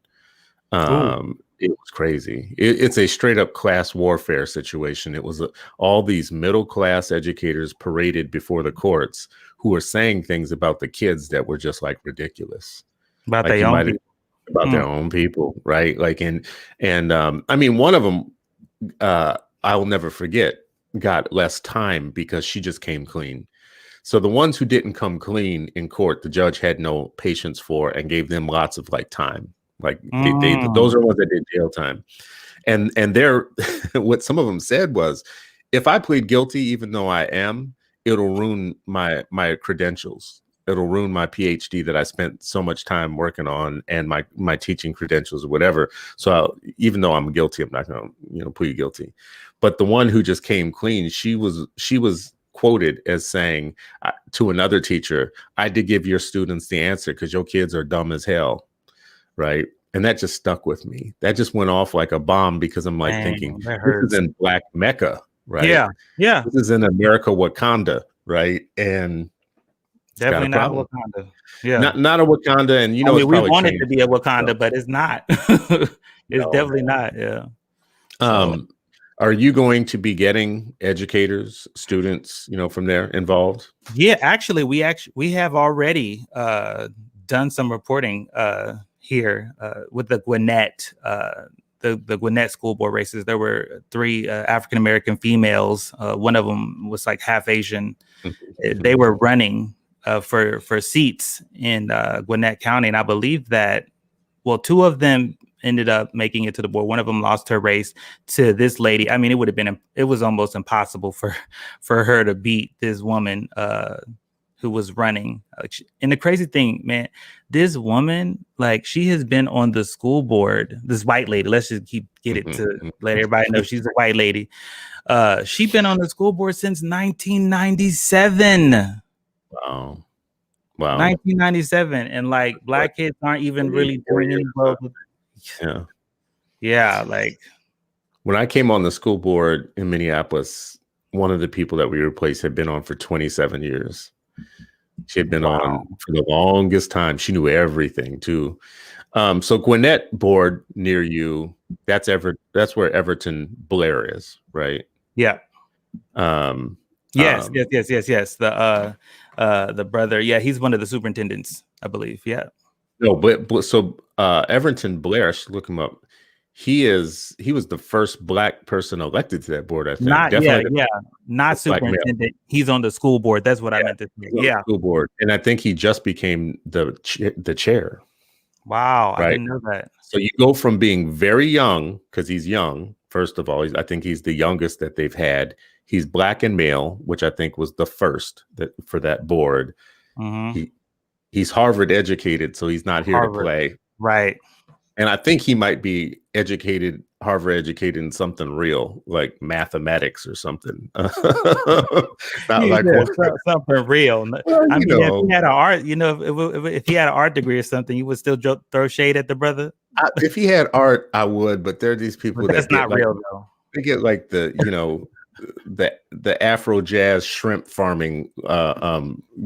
it was crazy. It's a straight up class warfare situation. It was all these middle class educators paraded before the courts who were saying things about the kids that were just like ridiculous. About their own people. About their own people, right? Like, and I mean, one of them, I will never forget, got less time because she just came clean. So the ones who didn't come clean in court, the judge had no patience for and gave them lots of time. Like those are ones that did jail time. And they're what some of them said was, if I plead guilty, even though I am, it'll ruin my credentials. It'll ruin my PhD that I spent so much time working on, and my teaching credentials or whatever. So even though I'm guilty, I'm not going to plead guilty. But the one who just came clean, she was quoted as saying to another teacher, I did give your students the answer because your kids are dumb as hell. Right. And that just stuck with me. That just went off like a bomb, because I'm like thinking, this is in Black Mecca, right? Yeah. Yeah. This is in America, Wakanda, right? And definitely not Wakanda. Yeah. Not a Wakanda. And we want it to be a Wakanda, but it's not. It's definitely not. Yeah. Are you going to be getting educators, students, from there involved? Yeah, actually, we have already done some reporting here with the Gwinnett, the Gwinnett school board races. There were 3 African American females. One of them was like half Asian. They were running for seats in Gwinnett County, and I believe that 2 of them ended up making it to the board. One of them lost her race to this lady. I mean, it was almost impossible for her to beat this woman who was running. And the crazy thing, man, this woman, she has been on the school board, this white lady, let's just get it to let everybody know she's a white lady. She's been on the school board since 1997. Wow. 1997. And Black kids aren't even really doing any well. Yeah. When I came on the school board in Minneapolis, one of the people that we replaced had been on for 27 years. She had been on for the longest time. She knew everything too. So Gwinnett board near you, that's where Everton Blair is, right? Yeah. Yes. The brother. Yeah, he's one of the superintendents, I believe. Yeah. No, but so Everton Blair, I should look him up. He was the first Black person elected to that board, I think. Not superintendent. He's on the school board. That's what I meant to say. Yeah, school board, and I think he just became the chair. Wow, right? I didn't know that. So you go from being very young, because he's young. First of all, I think he's the youngest that they've had. He's Black and male, which I think was the first for that board. Mm-hmm. He's Harvard educated, so he's not here to play. Right. And I think he might be educated, Harvard educated in something real, like mathematics or something. Not like Yeah, one, something real. well, I you mean, if know, he had an art, if he had an art degree or something, you would still throw shade at the brother. if he had art, I would. But there are these But people that's that get not like, real though. they get like the Afro jazz shrimp farming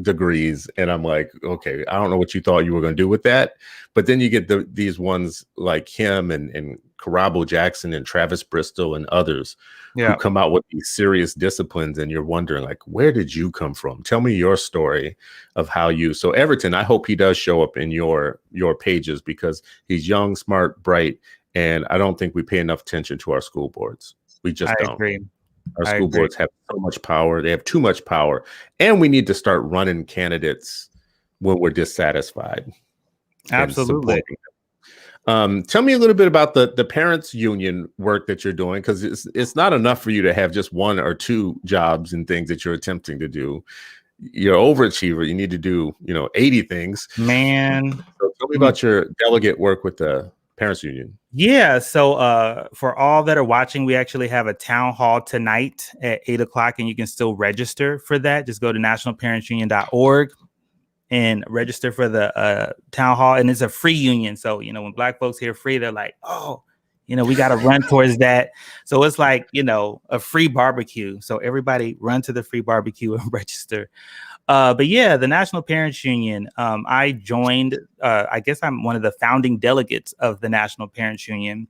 degrees, and I'm like, okay, I don't know what you thought you were going to do with that, but then you get these ones like him and Karabo Jackson and Travis Bristol and others who Yeah, come out with these serious disciplines, and you're wondering like, where did you come from? Tell me your story of how you. So Everton, I hope he does show up in your pages, because he's young, smart, bright, and I don't think we pay enough attention to our school boards. We I just don't. agree. Our I school agree. boards have so much power. They have too much power. And we need to start running candidates when we're dissatisfied and Absolutely. supporting them. Tell me a little bit about the parents union work that you're doing, because it's not enough for you to have just one or two jobs and things that you're attempting to do. You're an overachiever. You need to do 80 things. Man. So tell me about your delegate work with the parents union. Yeah. So for all that are watching, we actually have a town hall tonight at 8:00, and you can still register for that. Just go to nationalparentsunion.org and register for the town hall. And it's a free union. So, when Black folks hear free, they're like, oh, we got to run towards that. So it's like, a free barbecue. So everybody run to the free barbecue and register. But yeah, the National Parents Union, I joined, I guess I'm one of the founding delegates of the National Parents Union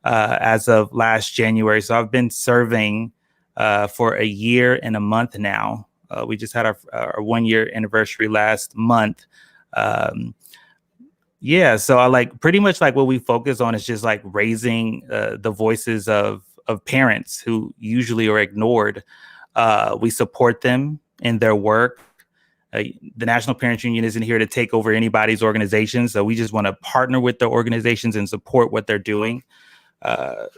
as of last January. So I've been serving for a year and a month now. We just had our 1 year anniversary last month. Yeah, so I pretty much what we focus on is just raising the voices of parents who usually are ignored. We support them in their work. The National Parents Union isn't here to take over anybody's organization, so we just want to partner with their organizations and support what they're doing.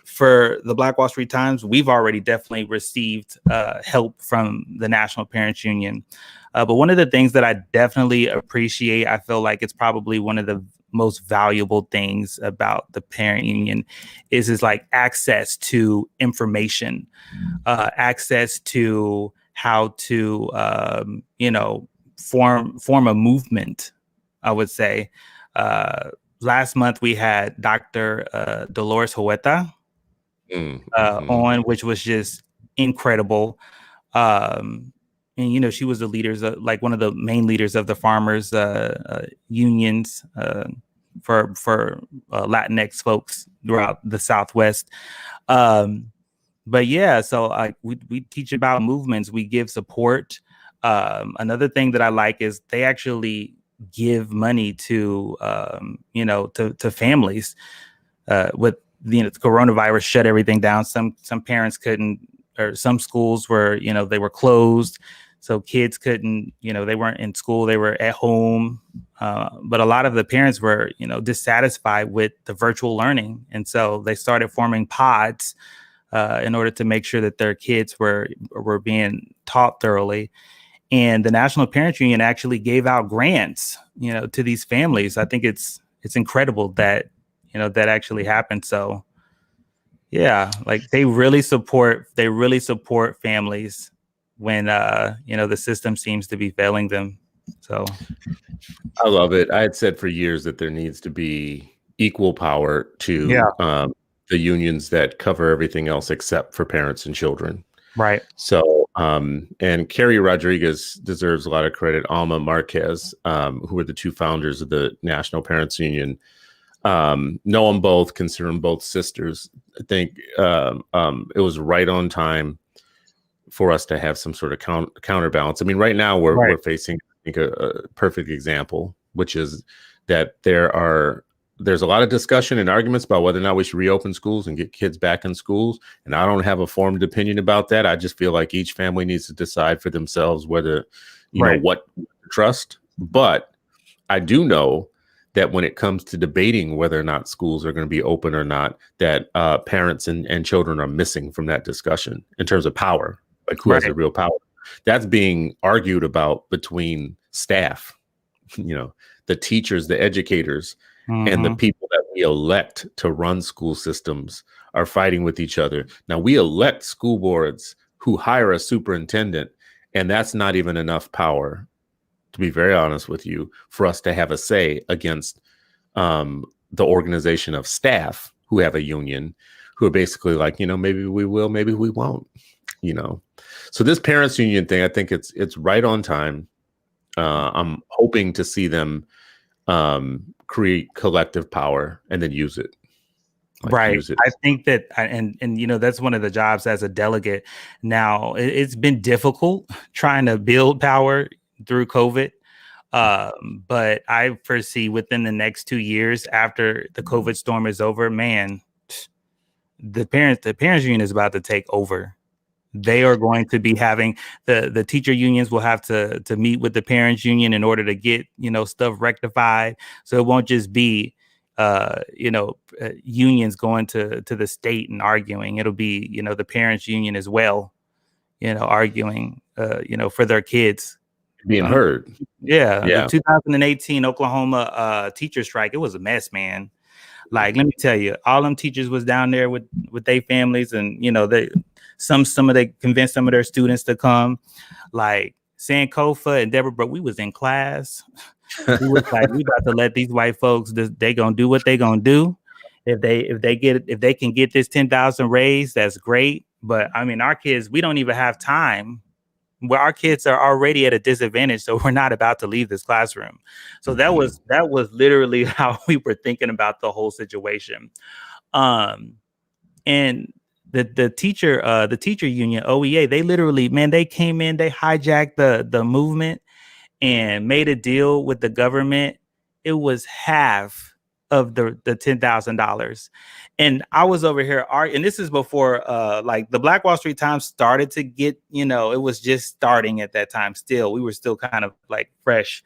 For the Black Wall Street Times, we've already definitely received help from the National Parents Union. But one of the things that I definitely appreciate, I feel like it's probably one of the most valuable things about the parent union is access to information, access to how to, form a movement, I would say. Last month we had Dr. Dolores Huerta on, which was just incredible. And she was the leaders of, one of the main leaders of the farmers unions for Latinx folks throughout the Southwest. But yeah, so we teach about movements. We give support. Another thing that I like is they actually give money to to families. With the coronavirus shut everything down. Some parents couldn't, or some schools were they were closed, so kids couldn't, they weren't in school, they were at home. But a lot of the parents were dissatisfied with the virtual learning, and so they started forming pods in order to make sure that their kids were being taught thoroughly. And the National Parents Union actually gave out grants, to these families. I think it's incredible that, that actually happened. So yeah, they really support families when, the system seems to be failing them. So I love it. I had said for years that there needs to be equal power to the unions that cover everything else except for parents and children. Right. So, and Carrie Rodriguez deserves a lot of credit. Alma Marquez, who are the two founders of the National Parents Union, know them both, consider them both sisters. I think it was right on time for us to have some sort of counterbalance. I mean, right now we're facing, I think, a perfect example, which is that there's a lot of discussion and arguments about whether or not we should reopen schools and get kids back in schools. And I don't have a formed opinion about that. I just feel like each family needs to decide for themselves whether, know, what to trust. But I do know that when it comes to debating whether or not schools are going to be open or not, that parents and children are missing from that discussion in terms of power, like who has the real power. That's being argued about between staff, the teachers, the educators, and the people that we elect to run school systems are fighting with each other. Now, we elect school boards who hire a superintendent, and that's not even enough power, to be very honest with you, for us to have a say against the organization of staff who have a union, who are basically like, maybe we will, maybe we won't, So this parents union thing, I think it's right on time. I'm hoping to see them create collective power and then use it. Use it. I think that, and that's one of the jobs as a delegate. Now, it's been difficult trying to build power through COVID. But I foresee within the next 2 years after the COVID storm is over, man, the parents union is about to take over. They are going to be having the teacher unions will have to meet with the parents union in order to get, stuff rectified. So it won't just be, unions going to the state and arguing. It'll be, the parents union as well, arguing, for their kids. Being heard. Yeah. The 2018 Oklahoma teacher strike, it was a mess, man. Like, let me tell you, all them teachers was down there with their families, and they convinced some of their students to come. Like Sankofa and Deborah, but we was in class. We was like, we about to let these white folks, they gonna do what they gonna do. If they can get this 10,000 raise, that's great. But I mean, our kids, we don't even have time. Where our kids are already at a disadvantage, so we're not about to leave this classroom. So that was literally how we were thinking about the whole situation. And the teacher union, OEA, they literally, man, they came in, they hijacked the movement and made a deal with the government. It was half of the $10,000. And I was over here, and this is before like the Black Wall Street Times started to get, it was just starting at that time. Still, we were still kind of like fresh.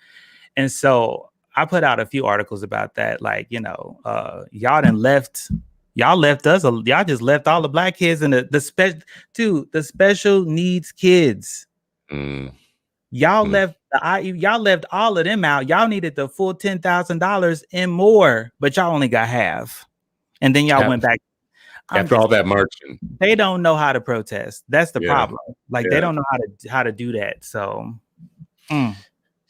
And so I put out a few articles about that. Like, y'all left us. Y'all just left all the Black kids and the special needs kids. Y'all left all of them out. Y'all needed the full $10,000 and more, but y'all only got half. And then y'all went back after all that marching. They don't know how to protest. That's the problem. Like they don't know how to do that. So do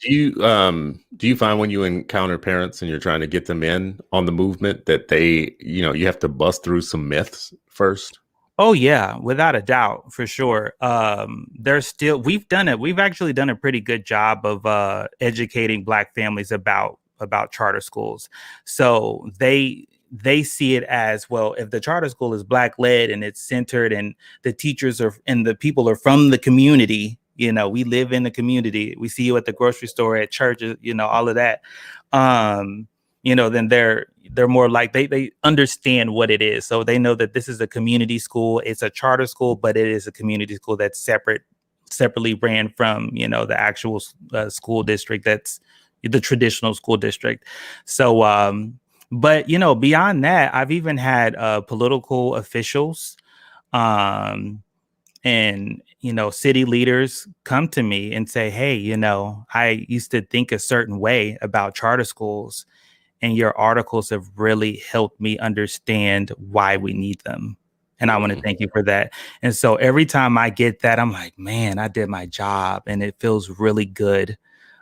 you find when you encounter parents and you're trying to get them in on the movement that they, you have to bust through some myths first? Oh yeah, without a doubt, for sure. We've done it. We've actually done a pretty good job of educating Black families about charter schools. So they see it as, well, if the charter school is Black led and it's centered and the teachers and the people are from the community, we live in the community. We see you at the grocery store, at churches, all of that. Then they're more like they understand what it is. So they know that this is a community school. It's a charter school, but it is a community school that's separately ran from, the actual school district. That's the traditional school district. So, but, beyond that, I've even had political officials and, city leaders come to me and say, hey, I used to think a certain way about charter schools, and your articles have really helped me understand why we need them. And I want to thank you for that. And so every time I get that, I'm like, man, I did my job. And it feels really good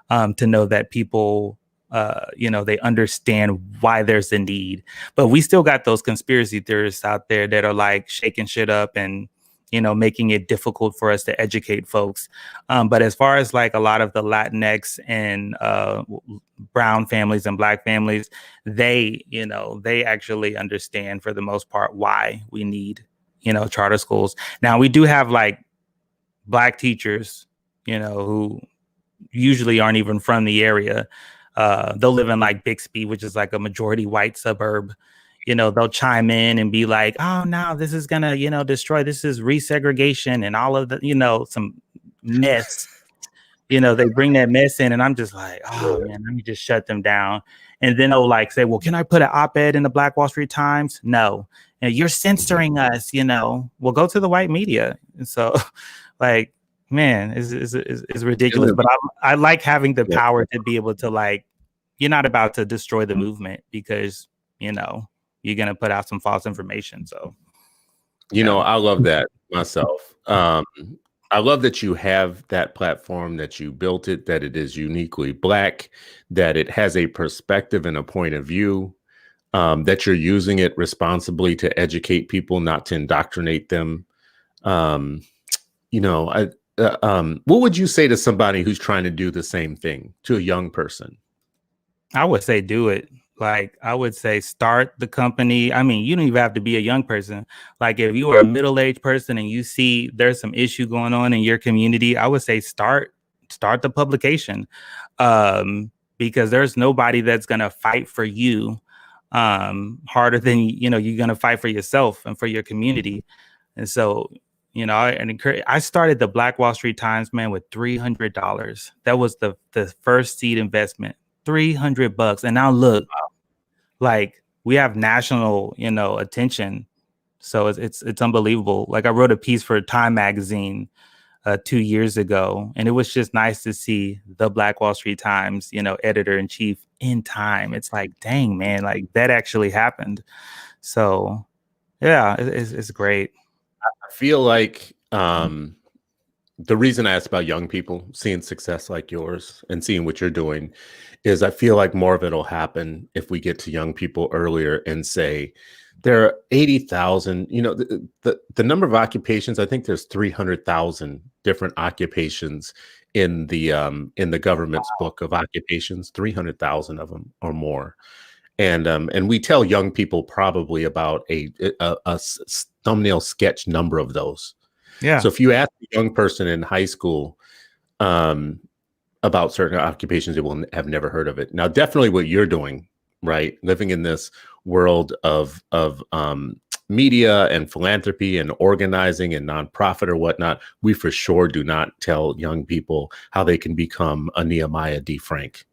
to know that people, they understand why there's a need. But we still got those conspiracy theorists out there that are like shaking shit up and, making it difficult for us to educate folks. But as far as like a lot of the Latinx and brown families and Black families, they actually understand for the most part why we need, charter schools. Now, we do have like Black teachers, who usually aren't even from the area. They'll live in like Bixby, which is like a majority white suburb. They'll chime in and be like, oh, no, this is going to, destroy. This is resegregation and all of the, some mess. They bring that mess in and I'm just like, oh, man, let me just shut them down. And then they'll like say, well, can I put an op-ed in the Black Wall Street Times? No. And you're censoring us, well, go to the white media. And so like, man, it's ridiculous. But I like having the power to be able to like you're not about to destroy the movement because, you know, you're going to put out some false information. So, you know, I love that myself. I love that you have that platform, that you built it, that it is uniquely Black, that it has a perspective and a point of view, that you're using it responsibly to educate people, not to indoctrinate them. You know, what would you say to somebody who's trying to do the same thing, to a young person? I would say do it. Like, I would say start the company. I mean, you don't even have to be a young person. Like, if you are a middle-aged person and you see there's some issue going on in your community, I would say start the publication, because there's nobody that's going to fight for you harder than, you know, you're going to fight for yourself and for your community. And so, you know, I started the Black Wall Street Times, man, with $300. That was the first seed investment. $300. And now look, like, we have national, you know, attention. So it's unbelievable. Like, I wrote a piece for Time magazine 2 years ago, and it was just nice to see the Black Wall Street Times, you know, editor-in-chief in Time. It's like, dang, man, like that actually happened. So yeah, it's great. I feel like the reason I asked about young people seeing success like yours and seeing what you're doing is I feel like more of it will happen if we get to young people earlier and say there are 80,000, you know, the number of occupations, I think there's 300,000 different occupations in the government's book of occupations, 300,000 of them or more. And we tell young people probably about a thumbnail sketch number of those. Yeah. So if you ask a young person in high school about certain occupations, they will have never heard of it. Now, definitely what you're doing, right? Living in this world of media and philanthropy and organizing and nonprofit or whatnot, we for sure do not tell young people how they can become a Nehemiah D. Frank,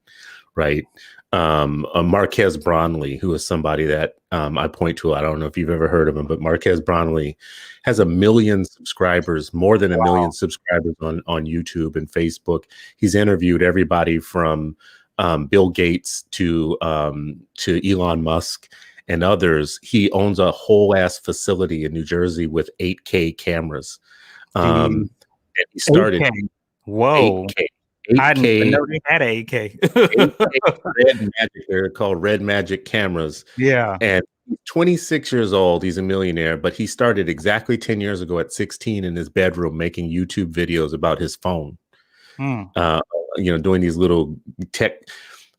right? A Marquez Brownlee, who is somebody that I point to. I don't know if you've ever heard of him, but Marquez Brownlee has 1 million subscribers, more than 1 million subscribers on YouTube and Facebook. He's interviewed everybody from Bill Gates to Elon Musk and others. He owns a whole ass facility in New Jersey with 8K cameras. And he started 8K. Whoa. 8K. I didn't even know they had 8K. 8K Red Magic. They're called Red Magic cameras. Yeah. And he's 26 years old. He's a millionaire, but he started exactly 10 years ago at 16 in his bedroom making YouTube videos about his phone. You know, doing these little tech.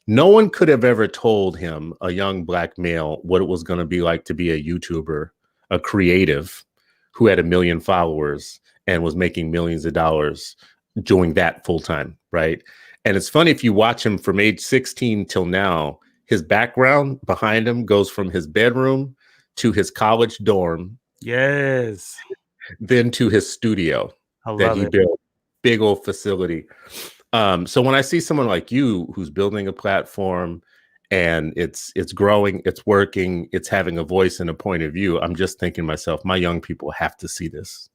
No one could have ever told him, a young Black male, what it was going to be like to be a YouTuber, a creative who had 1 million followers and was making millions of dollars doing that full time, right? And it's funny, if you watch him from age 16 till now, his background behind him goes from his bedroom to his college dorm. Yes. Then to his studio that he built. Big old facility. So when I see someone like you who's building a platform and it's growing, it's working, it's having a voice and a point of view, I'm just thinking to myself, my young people have to see this.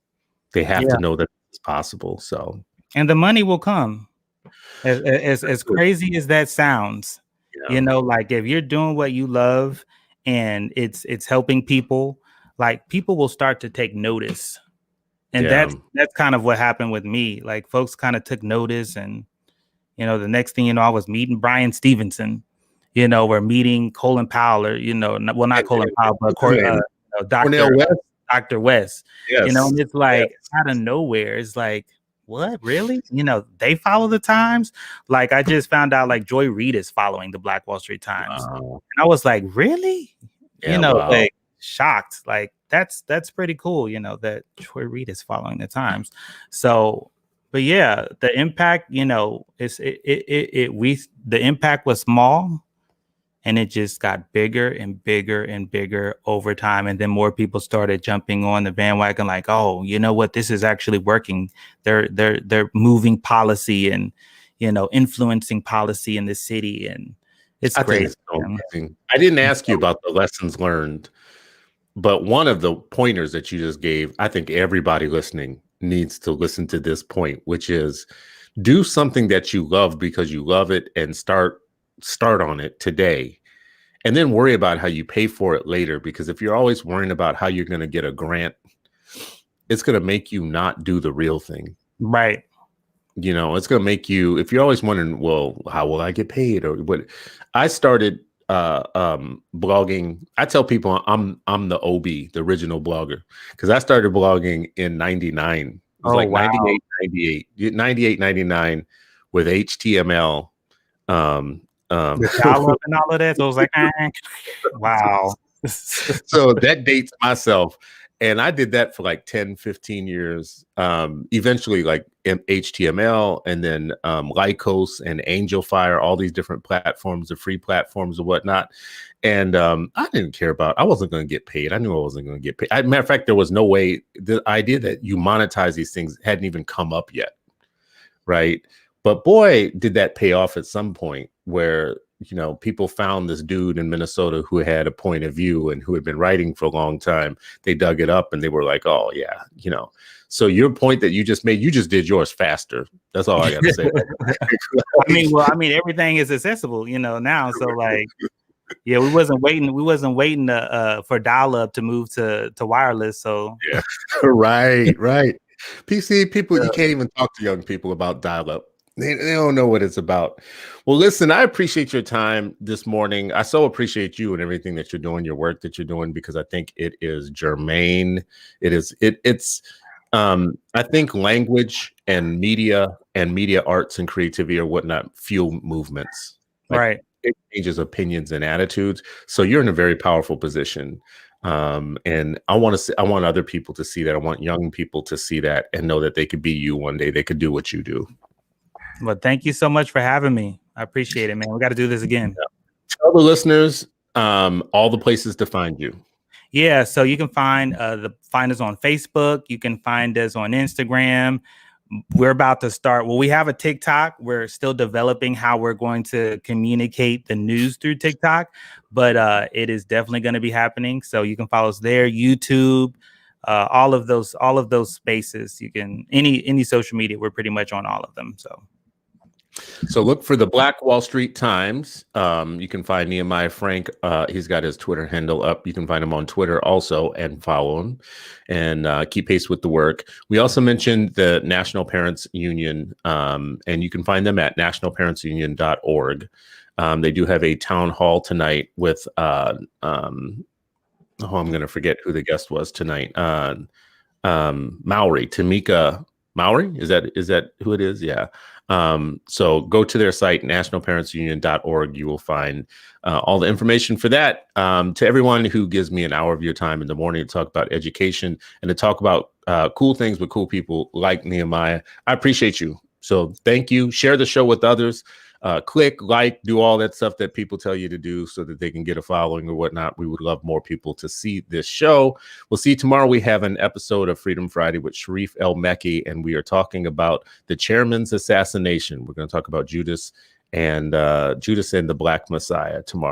They have to know that it's possible. So, and the money will come. As crazy as that sounds, you know, like if you're doing what you love and it's helping people, like people will start to take notice. And that's kind of what happened with me. Like folks kind of took notice, and you know, the next thing you know, I was meeting Brian Stevenson. You know, we're meeting Colin Powell, or you know, not Colin Powell, but Dr. West. Yes. You know, and it's like out of nowhere. It's like, what, really? You know, they follow the Times. Like I just found out, like Joy Reid is following the Black Wall Street Times, and I was like, really? You know, like shocked. Like that's pretty cool. You know, that Joy Reid is following the Times. So, but yeah, the impact, you know, the impact was small, and it just got bigger and bigger and bigger over time. And then more people started jumping on the bandwagon, like, oh, you know what, this is actually working. They're moving policy and, you know, influencing policy in the city, and it's great. It's so amazing. I didn't ask you about the lessons learned, but one of the pointers that you just gave, I think everybody listening needs to listen to this point, which is do something that you love because you love it and start start on it today, and then worry about how you pay for it later. Because if you're always worrying about how you're going to get a grant, it's going to make you not do the real thing. Right. You know, it's going to make you, if you're always wondering, well, how will I get paid or what? I started blogging. I tell people I'm the OB, the original blogger, because I started blogging in 99. It was like wow. 98, 99 with HTML. The dial-up and all of that. So I was like, wow. So that dates myself. And I did that for like 10, 15 years. Eventually, like HTML, and then Lycos and Angel Fire, all these different platforms, the free platforms and whatnot. And I didn't care about, I wasn't going to get paid. I knew I wasn't going to get paid. Matter of fact, there was no way, the idea that you monetize these things hadn't even come up yet. Right. But boy, did that pay off at some point where, you know, people found this dude in Minnesota who had a point of view and who had been writing for a long time. They dug it up and they were like, oh, yeah, you know. So your point that you just made, you just did yours faster. That's all I got to say. I mean, everything is accessible, you know, now. So like, yeah, we wasn't waiting for dial-up to move to wireless. So yeah, right. PC people, you can't even talk to young people about dial-up. They don't know what it's about. Well, listen, I appreciate your time this morning. I so appreciate you and everything that you're doing, your work that you're doing, because I think it is germane. It's I think language and media arts and creativity or whatnot fuel movements. Like, right. It changes opinions and attitudes. So you're in a very powerful position. And I want other people to see that. I want young people to see that and know that they could be you one day. They could do what you do. Well, thank you so much for having me. I appreciate it, man. We got to do this again. Yeah. Tell the listeners all the places to find you. Yeah, so you can find us on Facebook. You can find us on Instagram. We're about to start. Well, we have a TikTok. We're still developing how we're going to communicate the news through TikTok, but it is definitely going to be happening. So you can follow us there, YouTube, all of those spaces. You can any social media. We're pretty much on all of them. So look for the Black Wall Street Times. You can find Nehemiah Frank. He's got his Twitter handle up. You can find him on Twitter also and follow him and keep pace with the work. We also mentioned the National Parents Union, and you can find them at nationalparentsunion.org. They do have a town hall tonight with, I'm going to forget who the guest was tonight. Tamika Mowry. Is that who it is? Yeah. So go to their site, nationalparentsunion.org. You will find all the information for that. To everyone who gives me an hour of your time in the morning to talk about education and to talk about cool things with cool people like Nehemiah, I appreciate you. So thank you. Share the show with others. Click, like, do all that stuff that people tell you to do so that they can get a following or whatnot. We would love more people to see this show. We'll see you tomorrow. We have an episode of Freedom Friday with Sharif El Mekki, and we are talking about the chairman's assassination. We're going to talk about Judas and the Black Messiah tomorrow.